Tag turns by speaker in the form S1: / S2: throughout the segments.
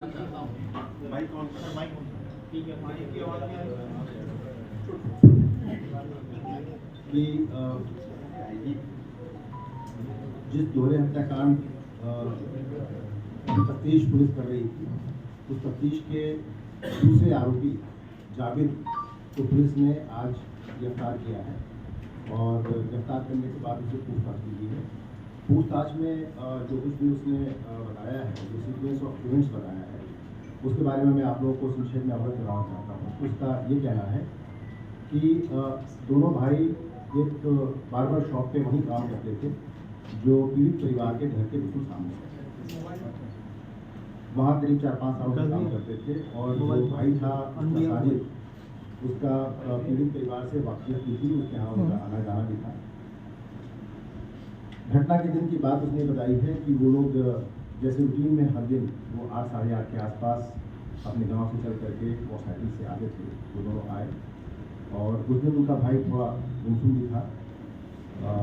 S1: Mic on कर, mic on कर। ठीक है, माइक की आवाज नहीं आ रही। जिस दोहरे हत्याकांड तफ्तीश पुलिस कर रही थी, उस तफ्तीश के दूसरे आरोपी जावेद को पुलिस ने आज गिरफ्तार किया है और गिरफ्तार करने के बाद उसे पूछताछ की गई है। पूछताछ में जो कुछ भी उसने बताया है, जो सीक्वेंस ऑफ इवेंट्स बताया है, उसके बारे में मैं आप लोगों को संक्षेप में अवगत कराना चाहता हूँ। उसका ये कहना है कि दोनों भाई एक बार्बर शॉप पे वहीं काम करते थे जो पीड़ित परिवार के घर के बिल्कुल सामने है। वहाँ करीब 4-5 सालों से काम करते थे और जो भाई था साजिद, उसका पीड़ित परिवार से वाकिफ भी थी, उसके यहाँ उनका आना जाना भी था। घटना के दिन की बात उसने बताई है कि वो लोग जैसे रूटीन में हर दिन वो 8 साढ़े 8 के आसपास अपने गांव से चल करके मोटरसाइकिल से आते थे। वो दोनों आए और उस दिन उनका भाई थोड़ा गुमसुम भी था।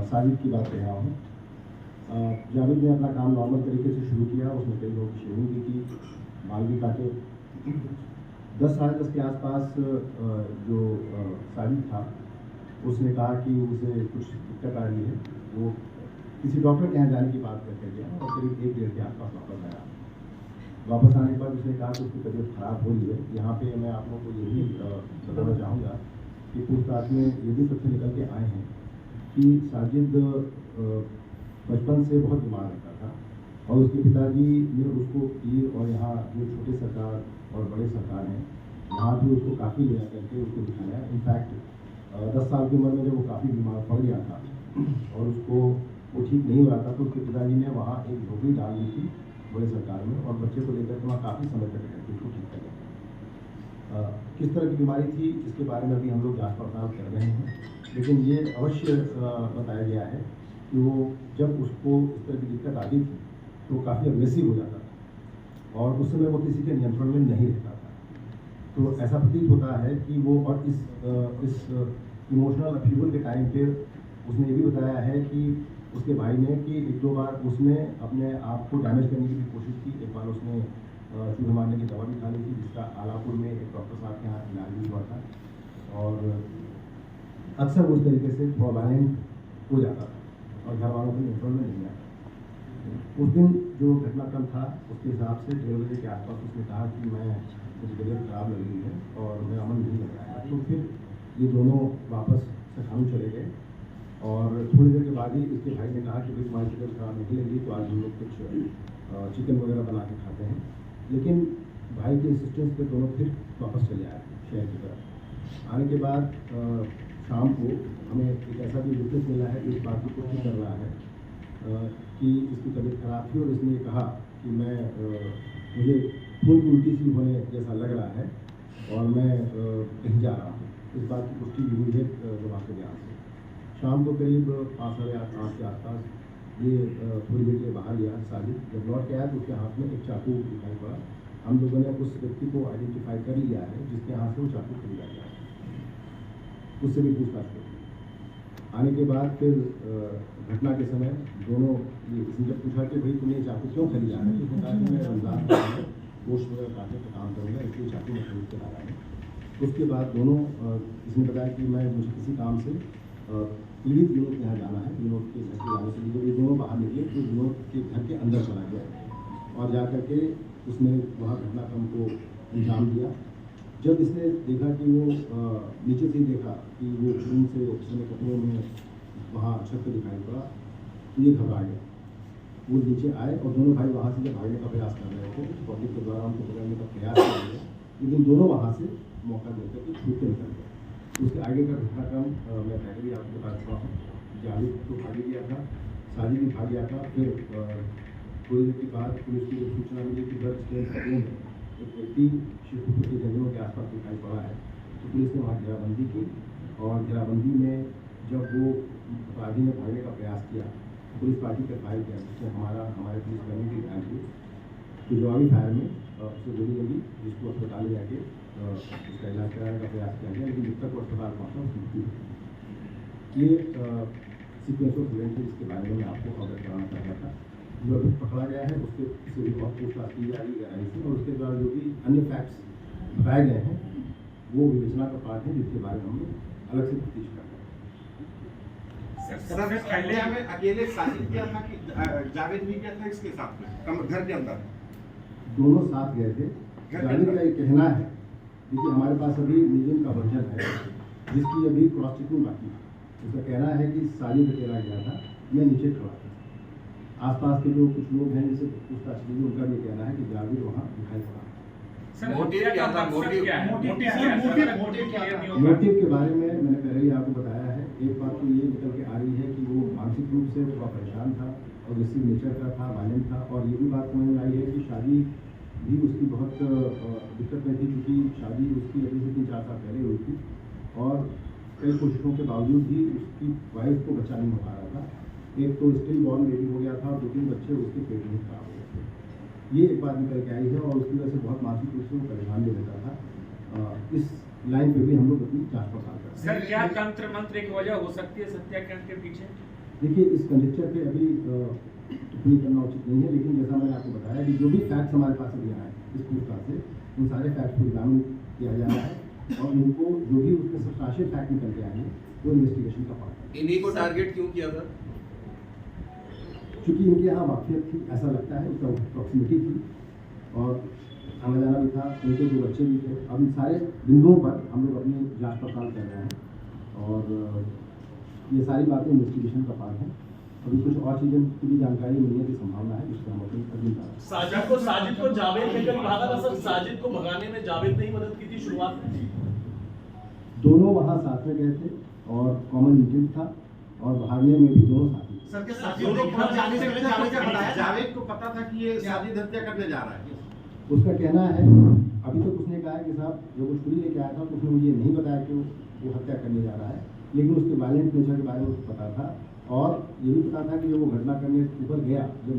S1: साजिद की बात कह रहा हूँ। जावेद ने अपना काम नॉर्मल तरीके से शुरू किया। उसने कई लोगों की शेविंग भी की, बाल भी काटे। 10 साढ़े 10 के आसपास जो साजिद था उसने कहा कि उसे कुछ दिक्कत आ रही है। वो किसी डॉक्टर के यहाँ जाने की बात करके गया और करीब 1-1:30 के आसपास वापस आया। वापस आने के बाद उसने कहा कि उसकी तबीयत खराब हो रही है। यहाँ पे मैं आप लोगों को ये भी बताना चाहूँगा कि पूछताछ में ये भी तथ्य निकल के आए हैं कि साजिद बचपन से बहुत बीमार रहता था और उसके पिताजी ने उसको पीर और यहाँ जो छोटे सरकार और बड़े सरकार हैं वहाँ भी उसको काफ़ी ले करके उसको दिखाया। इनफैक्ट 10 साल की उम्र में जब वो काफ़ी बीमार पड़ गया था और उसको वो ठीक नहीं हो रहा था तो उसके पिताजी ने वहाँ एक झोपड़ी डाल दी थी बड़े सरकार में और बच्चे को लेकर के वहाँ काफ़ी समय तक रहते उसको ठीक कर। किस तरह की बीमारी थी इसके बारे में अभी हम लोग जाँच पड़ताल कर रहे हैं, लेकिन ये अवश्य बताया गया है कि वो जब उसको इस तरह की दिक्कत आती थी तो वो काफ़ी अग्रेसिव हो जाता था और उस समय वो किसी के नियंत्रण में नहीं रहता था। तो ऐसा प्रतीत होता है कि वो और इस इमोशनल अपीवल के टाइम पे उसने ये भी बताया है कि उसके भाई ने कि 1-2 बार उसने अपने आप को डैमेज करने की भी कोशिश की। एक बार उसने चूहे मारने की दवा भी खा ली थी जिसका आलापुर में एक डॉक्टर साहब के यहाँ इलाज भी हुआ था और अक्सर वो उस तरीके से वायलेंट हो जाता था और घर वालों के नियंत्रण में नहीं आता। उस दिन जो घटनाक्रम था उसके हिसाब से 1:30 बजे के आसपास उसने कहा कि मुझे तबीयत खराब लग रही है और मैं अमन नहीं लग रहा है। तो फिर ये दोनों वापस सखानू चले गए और थोड़ी देर के बाद ही इसके भाई ने कहा कि भाई तुम्हारी तबीयत खराब निकलेगी तो आज हम लोग कुछ चिकन वगैरह बना के खाते हैं। लेकिन भाई के इंसिस्टेंस पे दोनों फिर वापस चले आए शहर की तरफ। आने के बाद शाम को हमें एक ऐसा भी विटनेस मिला है कि इस बात की पुष्टि कर रहा है कि इसकी तबीयत खराब थी और इसने ये कहा कि मुझे खून की उल्टी सी होने जैसा लग रहा है और मैं कहीं जा रहा हूँ। इस बात की पुष्टि भी हुई है जवाब के बयान से। शाम को करीब 5 साढ़े 8 के आसपास ये थोड़ी देर के बाहर गया साजिद। जब लौट के आया तो उसके हाथ में एक चाकू दिखाई पड़ा। हम लोगों ने उस व्यक्ति को आइडेंटिफाई कर लिया है जिसके हाथ से वो चाकू खरीदा गया, उससे भी पूछताछ करी। आने के बाद फिर घटना के समय दोनों इसने जब पूछा कि भाई तुमने चाकू क्यों खरीदा है, उसने कहा कि मैं रमज़ान में गोश्त वगैरह काटने का काम करूँगा इसलिए चाकू में खरीद के लाया है। उसके बाद दोनों इसने बताया कि मुझे किसी काम से पीड़ित विनोद के यहाँ जाना है। विनोद के घर के जाने से जब ये दोनों बाहर निकले तो विनोद के घर के अंदर चला गया और जा करके उसने वहाँ घटनाक्रम को अंजाम दिया। जब इसने देखा कि वो नीचे से ही देखा कि वो खून से अपने कपड़ों में वहाँ छत पर दिखाई पड़ा तो ये घबरा गया। वो नीचे आए और दोनों भाई वहाँ से जब भागने का प्रयास कर रहे थे तो पब्लिक के द्वारा उनको पकड़ने का प्रयास किया गया, लेकिन दोनों वहाँ से मौका देकर के छूट के निकल गए। उसके आगे का घटनाक्रम मैं पहले भी आपको बता चुका हूँ। जावेद तो भाग गया था, साजिद भी भाग गया था। फिर थोड़ी देर के बाद पुलिस की सूचना मिली कि दर्ज के कदमों में एक व्यक्ति शिवपुर के जंगलों के आसपास दिखाई पड़ा है। तो पुलिस ने वहाँ घेराबंदी की और घेराबंदी में जब वो अपराधी ने भागने का प्रयास किया पुलिस पार्टी पर फायर किया जिससे हमारे पुलिसकर्मी की जान हुई। तो जवाबी फायर में उससे गोली लगी जिसको अस्पताल ले जाके उसका इलाज कराने का प्रयास किया गया, लेकिन जब तक वो अस्पताल पहुँचा उसकी मृत्यु हुई। ये सीक्वेंस ऑफ इवेंट इसके बारे में मैं आपको अवगत कराना चाह रहा था। जो अभी पकड़ा गया है उसके से भी बहुत पूछताछ की जा रही है गहराई से, और उसके द्वारा जो भी अन्य फैक्ट्स बताए गए हैं वो विवेचना का पार्ट है, जिसके बारे में हम लोग अलग से तफ्तीश कर रहे हैं।
S2: सर हत्या में अकेले साजिद किया था कि जावेद भी किया था इसके साथ में घर के अंदर?
S1: दोनों साथ गए थे। जावेद का ये कहना है, देखिए हमारे पास अभी म्यूजियम का वर्जन है जिसकी अभी क्रॉस चेकिंग बाकी है। उसका कहना है कि साजिद अकेला गया था, मैं नीचे खड़ा था। आसपास के जो कुछ लोग हैं जिसे पूछताछ की, उनका ये कहना है कि जावेद वहाँ दिखाई पड़ा।
S2: मोटिव के
S1: बारे में मैंने पहले ही आपको बताया है। एक बात तो ये निकल के आ रही है कि वो मानसिक रूप से थोड़ा परेशान था, अग्रेसिव नेचर का था, वायलेंट था, और ये भी बात समझ में आई है कि शादी भी उसकी बहुत दिक्कत में थी, क्योंकि शादी उसकी अभी से 3-4 साल पहले हुई थी, और कई कोशिशों के बावजूद भी उसकी वाइफ को बच्चा नहीं हो पा रहा था। एक तो स्टिल बॉर्न बेबी हो गया था, और 2-3 बच्चे उसके पेट में खराब हो गए थे। ये एक बात निकल के आई है, और उसकी वजह से बहुत मानसिक रूप से वो परेशान भी रहता था। इस लाइन पे भी हम लोग अपनी जांच पड़ताल कर रहे हैं।
S3: सर क्या तंत्र मंत्र एक वजह हो सकती है सत्याग्रह के पीछे?
S1: देखिए इस कंजेक्चर पे अभी टिप्पणी करना उचित नहीं है, लेकिन जैसा मैंने आपको बताया कि जो भी फैक्ट्स हमारे पास अभी आए इस पूछताछ से, उन सारे फैक्ट्स को एग्जामिन किया जा रहा है, और उनको जो भी उसमें सब्सटेंशियल फैक्ट निकल के आएंगे वो इन्वेस्टिगेशन का पार्ट है।
S4: इन्हीं को टारगेट क्यों किया था?
S1: क्योंकि इनके यहाँ वाकफियत थी, ऐसा लगता है, उसका प्रॉक्सिमिटी थी, और आना जाना भी था, उनके जो बच्चे भी थे। अब इन सारे बिंदुओं पर हम लोग अपनी जांच पड़ताल कर रहे हैं, और ये सारी बातें इन्वेस्टिगेशन का पार्ट है। अभी कुछ और चीज़ें की भी जानकारी मिलने की संभावना है, जिससे हम अपनी अगली
S5: साजिद को जावेद लेकर भागा था सर। साजिद को भगाने में जावेद ने ही मदद की थी शुरुआत में?
S1: दोनों वहाँ साथ में गए थे, और कॉमन इंटेंट था, और भागने में भी दोनों साथी थे।
S2: सर क्या साजिद ने घर जाने से पहले जावेद को पता था कि ये साजिद हत्या करने जा रहा है?
S1: उसका कहना है, अभी तक उसने कहा है कि साहब जब वो छुरी लेके आया था तो उसने मुझे नहीं बताया कि वो हत्या करने जा रहा है, लेकिन उसके वायलेंट नेचर के बारे में उसको पता था, और ये भी पता था कि जब वो घटना करने ऊपर गया, जब